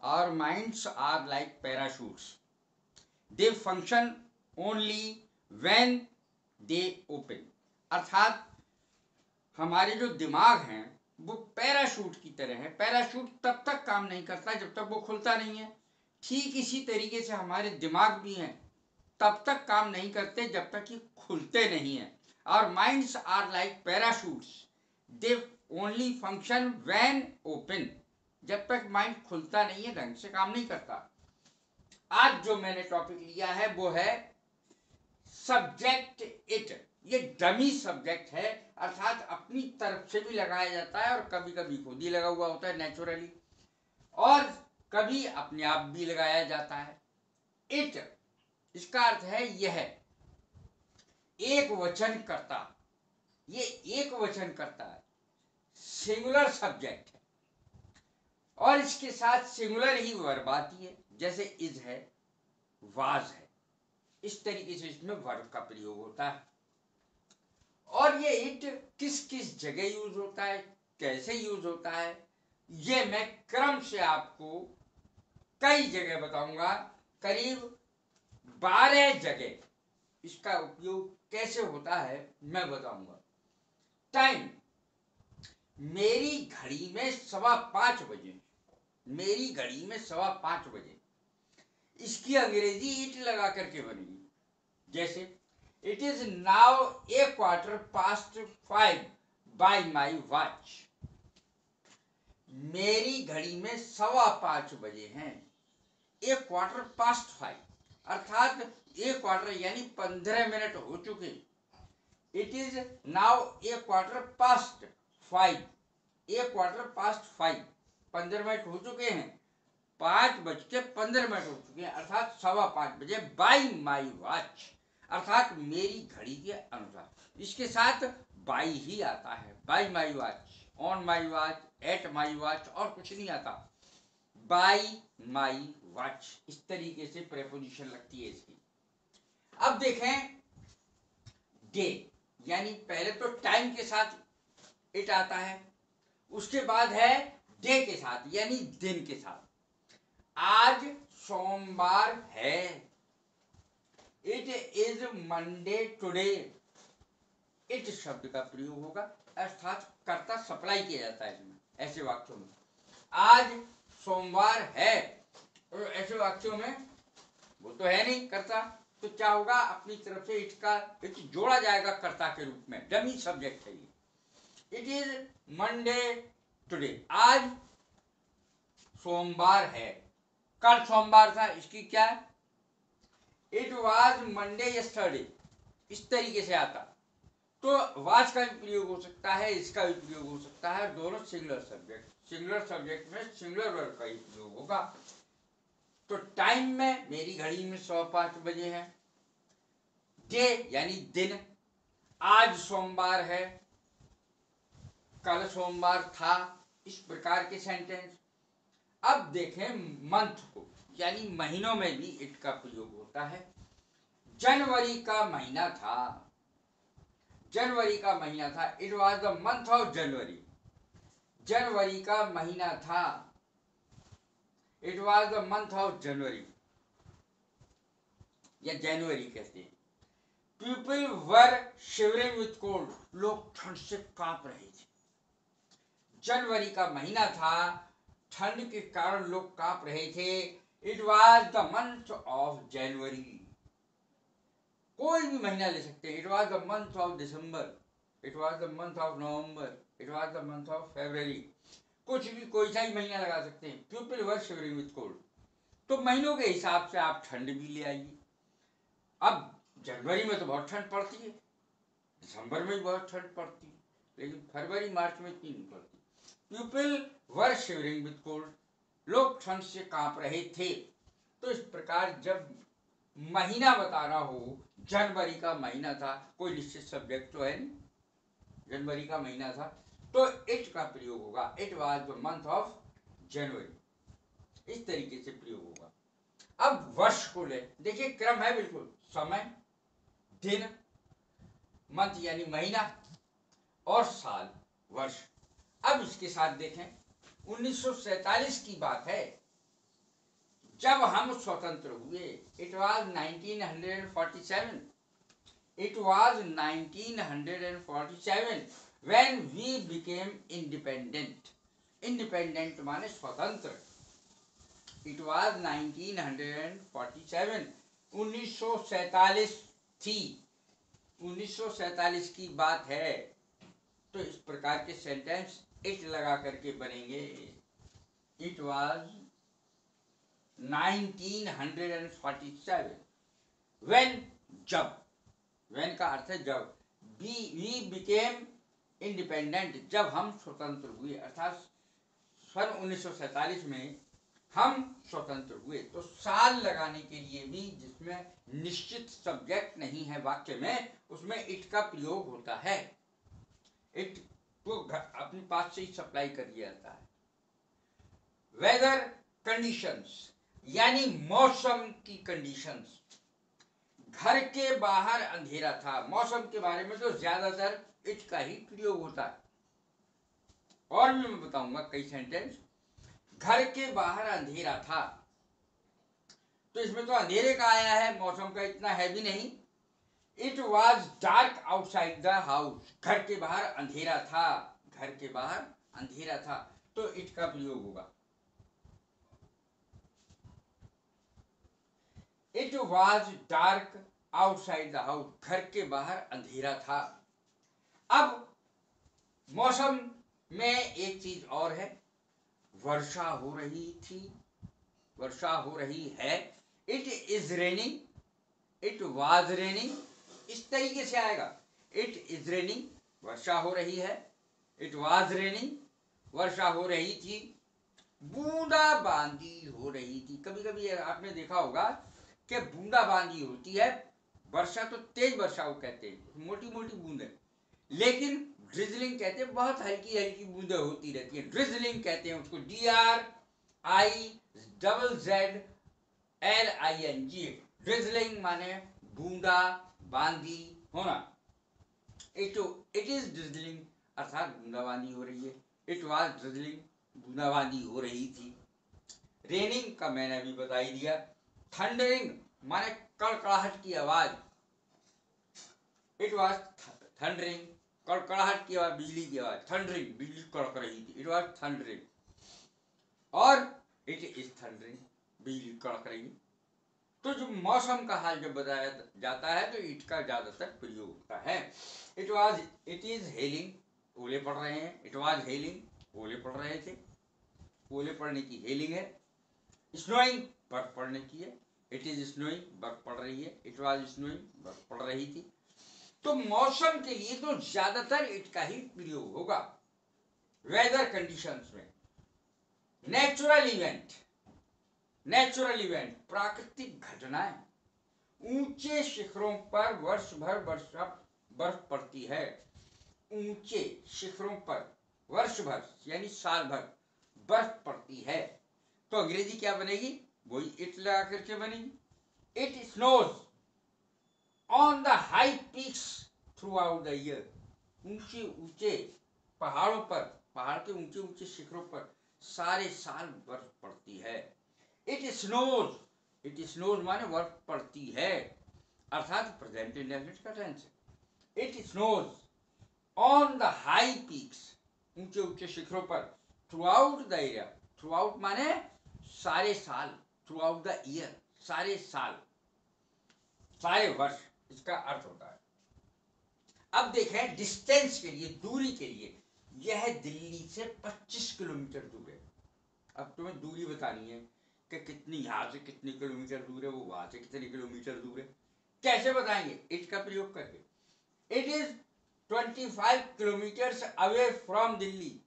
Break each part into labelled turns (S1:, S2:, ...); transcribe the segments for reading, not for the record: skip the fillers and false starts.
S1: Our minds are like parachutes. They function only when they open. अर्थात हमारे जो दिमाग हैं वो पैराशूट की तरह है। पैराशूट तब तक काम नहीं करता जब तक वो खुलता नहीं है। ठीक इसी तरीके से हमारे दिमाग भी हैं, तब तक काम नहीं करते जब तक ये खुलते नहीं हैं। Our minds are like parachutes. They only function when open. जब तक माइंड खुलता नहीं है ढंग से काम नहीं करता। आज जो मैंने टॉपिक लिया है वो है सब्जेक्ट इट। ये डमी सब्जेक्ट है, अर्थात अपनी तरफ से भी लगाया जाता है और कभी कभी खुद ही लगा हुआ होता है नेचुरली, और कभी अपने आप भी लगाया जाता है। इट, इसका अर्थ है यह एक वचन करता। ये एक वचन करता है, सिंगुलर सब्जेक्ट है, और इसके साथ सिंगुलर ही वर्ब आती है, जैसे इज है, वाज है। इस तरीके से इसमें वर्ब का प्रयोग होता है। और ये इट किस किस जगह यूज होता है, कैसे यूज होता है, ये मैं क्रम से आपको कई जगह बताऊंगा। करीब 12 जगह इसका उपयोग कैसे होता है मैं बताऊंगा। टाइम, मेरी घड़ी में 5:15 बजे। मेरी घड़ी में 5:15 बजे, इसकी अंग्रेजी इट लगा करके बनेगी। जैसे it is now 5:15 bye my watch. मेरी घड़ी में 5:15 बजे हैं। 5:15 अर्थात 1 क्वार्टर यानी 15 मिनट हो चुके। इट इज नाउ 5:15, 5:15, 15 मिनट हो चुके हैं, 5:15 हो चुके हैं, अर्थात 5:15 बजे बाई माई वॉच, अर्थात मेरी घड़ी के अनुसार। इसके साथ बाई ही आता है, by my watch, on my watch, at my watch, और कुछ नहीं आता। बाई माई वॉच, इस तरीके से प्रेपोजिशन लगती है इसकी। अब देखें डे, यानी पहले तो टाइम के साथ इट आता है, उसके बाद है डे के साथ यानी दिन के साथ। आज सोमवार है। It is Monday today. It शब्द का प्रयोग होगा, अर्थात कर्ता सप्लाई किया जाता है इसमें, ऐसे वाक्यों में। आज सोमवार है, और ऐसे वाक्यों में वो तो है नहीं कर्ता, तो क्या होगा, अपनी तरफ से इट जोड़ा जाएगा कर्ता के रूप में। डमी सब्जेक्ट है ये। इट इज मंडे टुडे, आज सोमवार है, कल सोमवार था, इसकी क्या है, इट वाज मंडे यस्टरडे, इस तरीके से आता। तो वाज का भी प्रयोग हो सकता है, इसका भी प्रयोग हो सकता है, दोनों सिंगुलर सब्जेक्ट। सिंगुलर सब्जेक्ट में सिंगुलर वर्ब का ही प्रयोग होगा। तो टाइम में मेरी घड़ी में 5:15 बजे है। डे यानी दिन, आज सोमवार है, कल सोमवार था, इस प्रकार के सेंटेंस। अब देखें मंथ को, यानी महीनों में भी इट का प्रयोग होता है। जनवरी का महीना था, जनवरी का महीना था, it was the month of January. जनवरी का महीना था, it was the month of January, या जनवरी कहते हैं। People were shivering with cold, लोग ठंड से कांप रहे थे। जनवरी का महीना था, ठंड के कारण लोग कांप रहे थे। It was the month of जनवरी। कोई भी महीना ले सकते हैं। It was the month of December, it was the month of November, it was the month of February, कुछ भी कोई सा ही महीना लगा सकते हैं। People were shivering with cold, तो महीनों के हिसाब से आप ठंड भी ले आइए। अब जनवरी में तो बहुत ठंड पड़ती है, दिसंबर में भी बहुत ठंड पड़ती है, लेकिन फरवरी मार्च में इतनी नहीं पड़ती। People were shivering with cold, लोग ठंड से कांप रहे थे। तो इस प्रकार जब महीना बताना हो, जनवरी का महीना था, कोई निश्चित सब्जेक्ट तो है नहीं, जनवरी का महीना था, तो इट का प्रयोग होगा। It was the month of जनवरी, इस तरीके से प्रयोग होगा। अब वर्ष को ले, देखिए क्रम है बिल्कुल, समय, दिन, मंथ यानी महीना, और साल, वर्ष। अब इसके साथ देखें 1947 की बात है। जब हम स्वतंत्र हुए, it was 1947, it was 1947 when we became independent. Independent माने स्वतंत्र. It was 1947, 1947 थी, 1947 की बात है. तो इस प्रकार के सेंटेंस इट लगा करके बनेंगे. It was 1947 when, जब, when का अर्थ है जब, we became independent, जब हम स्वतंत्र हुए, अर्थात सन 1947 में हम स्वतंत्र हुए. तो साल लगाने के लिए भी, जिसमें निश्चित सब्जेक्ट नहीं है वाक्य में, उसमें इट का प्रयोग होता है. इट को अपने पास से ही सप्लाई कर दिया जाता है. वेदर कंडीशंस यानी मौसम की कंडीशंस. घर के बाहर अंधेरा था. मौसम के बारे में तो ज्यादातर इट का ही प्रयोग होता है. और भी मैं बताऊंगा कई सेंटेंस. घर के बाहर अंधेरा था, तो इसमें तो अंधेरे का आया है, मौसम का इतना है भी नहीं. It was dark outside the house. घर के बाहर अंधेरा था, घर के बाहर अंधेरा था, तो इट का प्रयोग होगा. It was dark outside the house. घर के बाहर अंधेरा था. अब मौसम में एक चीज और है, वर्षा हो रही थी, वर्षा हो रही है. It is raining, it was raining, इस तरीके से आएगा. इट इज रेनिंग, वर्षा हो रही है. इट वॉज रेनिंग, वर्षा हो रही थी. बूंदाबांदी हो रही थी. कभी कभी आपने देखा होगा कि बूंदाबांदी होती है. वर्षा तो तेज वर्षा को कहते हैं, मोटी मोटी बूंदें, लेकिन ड्रिजलिंग कहते हैं, बहुत हल्की हल्की बूंदें होती रहती हैं. ड्रिजलिंग कहते हैं उसको. DRIZZLING. ड्रिजलिंग माने बूंदा बांदी होना. इट इज ड्रिजलिंग अर्थात बूंदाबांदी हो रही है. इट वॉज ड्रिजलिंग, बूंदाबांदी हो रही थी. रेनिंग का मैंने अभी बता ही दिया. थंडरिंग माने कड़कड़ाहट की आवाज. इट वॉज थंडरिंग, कड़कड़ाहट की आवाज, बिजली की आवाज. थंडरिंग, बिजली कड़क रही थी. It was thundering. और इट इज थंडरिंग, बिजली कड़क रही. तो जो मौसम का हाल जब बताया जाता है तो इट का ज्यादातर प्रयोग होता है. इट इज हेलिंग, ओले पड़ रहे हैं. इट वॉज हेलिंग, ओले पड़ रहे थे. ओले पड़ने की हेलिंग है. स्नोइंग, बर्फ पड़ने की है. इट इज स्नोइंग, बर्फ पड़ रही है. इट वॉज स्नोइंग, बर्फ पड़ रही थी. तो मौसम के लिए तो ज्यादातर इट का ही प्रयोग होगा. वेदर कंडीशंस में नेचुरल इवेंट, नेचुरल इवेंट प्राकृतिक घटनाएं. ऊंचे शिखरों पर वर्ष भर बर्फ पड़ती है. ऊंचे शिखरों पर वर्ष भर यानी साल भर बर्फ पड़ती है. तो अंग्रेजी क्या बनेगी? वही इट लगा करके बनेगी. It snows on the high peaks through out the year. ऊंचे ऊंचे पहाड़ों पर, पहाड़ के ऊंचे ऊंचे शिखरों पर सारे साल बर्फ पड़ती है. इट स्नोज, इट स्नोज माने बर्फ पड़ती है, अर्थात प्रेजेंट इंडेफिनिट का टेंस है. It snows on the high peaks, ऊंचे ऊंचे शिखरों पर. Through out the area, through out माने सारे साल. थ्रू आउट द ईयर, सारे साल, सारे वर्ष, इसका अर्थ होता है. अब देखें डिस्टेंस के लिए, दूरी के लिए. यह दिल्ली से 25 किलोमीटर दूर है. अब तुम्हें दूरी बतानी है कि कितनी, यहां से कितने किलोमीटर दूर है, वो वहां से कितने किलोमीटर दूर है. कैसे बताएंगे? इट का प्रयोग करके. It is 25 kilometre away from Delhi.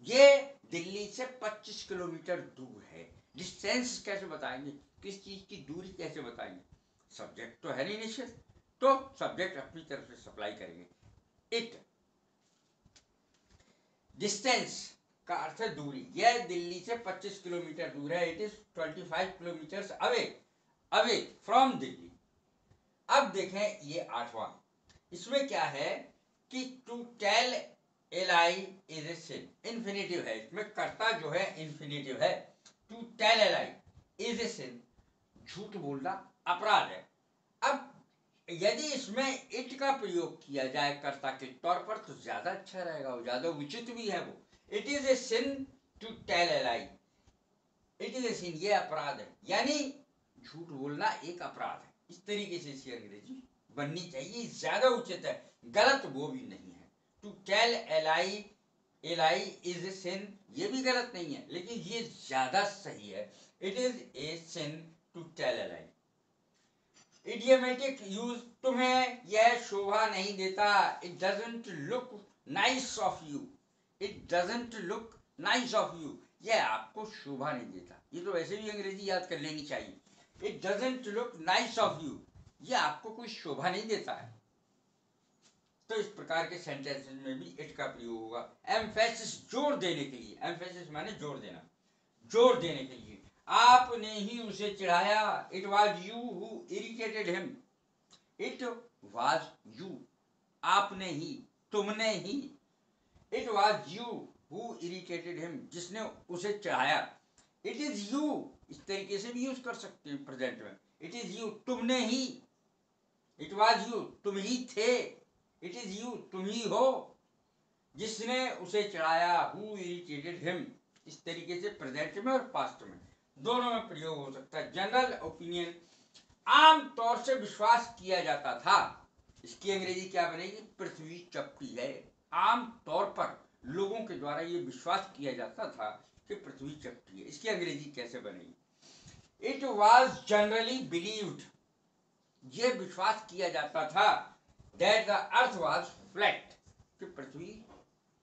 S1: ये दिल्ली से 25 किलोमीटर दूर है. डिस्टेंस कैसे बताएंगे? किस चीज की दूरी कैसे बताएंगे? सब्जेक्ट तो है नहीं निश्चित, तो सब्जेक्ट अपनी तरफ से सप्लाई करेंगे. इट, डिस्टेंस का अर्थ है दूरी. यह दिल्ली से 25 किलोमीटर दूर है. It is 25 kilometre away, away from Delhi. अब देखें ये 8वां. इसमें क्या है कि to tell a lie is a sin. Infinitive है इसमें, कर्ता जो है इन्फिनेटिव है. To tell a lie, is a sin, झूठ बोलना अपराध है। अब यदि इसमें इट का प्रयोग किया जाए कर्ता के तौर पर तो ज्यादा अच्छा रहेगा, वो ज्यादा उचित भी है। वो it is a sin to tell a lie, it is a sin, ये अपराध है, यानी झूठ बोलना एक अपराध है। इस तरीके से इसकी अंग्रेजी बननी चाहिए, ज्यादा उचित है, गलत वो भी नहीं है। To tell a lie, a lie is a sin, ये भी गलत नहीं है, लेकिन ये ज्यादा सही है। It is a sin to tell a lie. Idiomatic use, तुम्हें यह शोभा नहीं देता, it doesn't look nice of you, it doesn't look nice of you, यह आपको शोभा नहीं देता। ये तो वैसे भी अंग्रेजी याद कर लेनी चाहिए। It doesn't look nice of you, यह आपको कोई शोभा नहीं देता है। तो इस प्रकार के सेंटेंसेस में भी इट का प्रयोग होगा। एम्फेसिस, जोर देने के लिए, एम्फेसिस माने जोर देना, जोर देने के लिए। आपने ही उसे चिढ़ाया, it was you who irritated him, it was you, आपने ही, तुमने ही, it was you who irritated him, जिसने उसे चिढ़ाया। इट इज यू, इस तरीके से भी यूज कर सकते हैं प्रेजेंट में, इट इज यू, तुमने ही, इट वॉज यू, तुम ही थे, इट इज यू, तुम ही हो, जिसने उसे चिढ़ाया, हु इरिटेटेड हिम, इस तरीके से प्रेजेंट में और पास्ट में दोनों में प्रयोग हो सकता है। जनरल ओपिनियन, आम तौर से विश्वास किया जाता था, इसकी अंग्रेजी क्या बनेगी? पृथ्वी चपटी है। आम तौर पर लोगों के द्वारा ये विश्वास किया जाता था कि पृथ्वी चपटी है, इसकी अंग्रेजी कैसे बनेगी? इट वॉज जनरली बिलीव्ड, ये विश्वास किया जाता था, that the earth was flat, कि पृथ्वी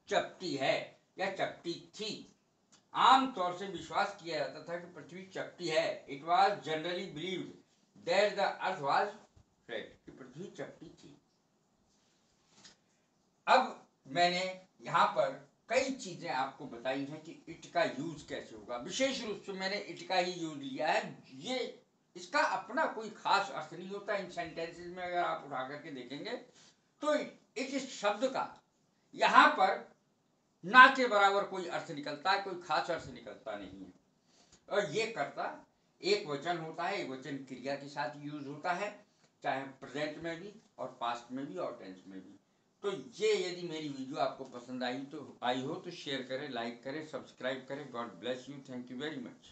S1: चपटी है या चपटी थी। आम तौर से विश्वास किया जाता था कि पृथ्वी चपटी है। It was generally believed that the earth was flat, कि पृथ्वी चपटी थी। अब मैंने यहाँ पर कई चीजें आपको बताई हैं कि इट का यूज कैसे होगा। विशेष रूप से मैंने इट का ही यूज लिया है। ये इसका अपना कोई खास अर्थ नहीं होता इन सेंटेंसेस में, अगर आप उठा करके देखेंगे तो इट शब्द का यहाँ पर ना के बराबर कोई अर्थ निकलता है, कोई खास अर्थ निकलता नहीं है। और ये कर्ता एक वचन होता है, एक वचन क्रिया के साथ यूज होता है, चाहे प्रेजेंट में भी और पास्ट में भी और टेंस में भी। तो ये यदि मेरी वीडियो आपको पसंद आई हो तो शेयर करें, लाइक करें, सब्सक्राइब करें। God bless you, thank you very much.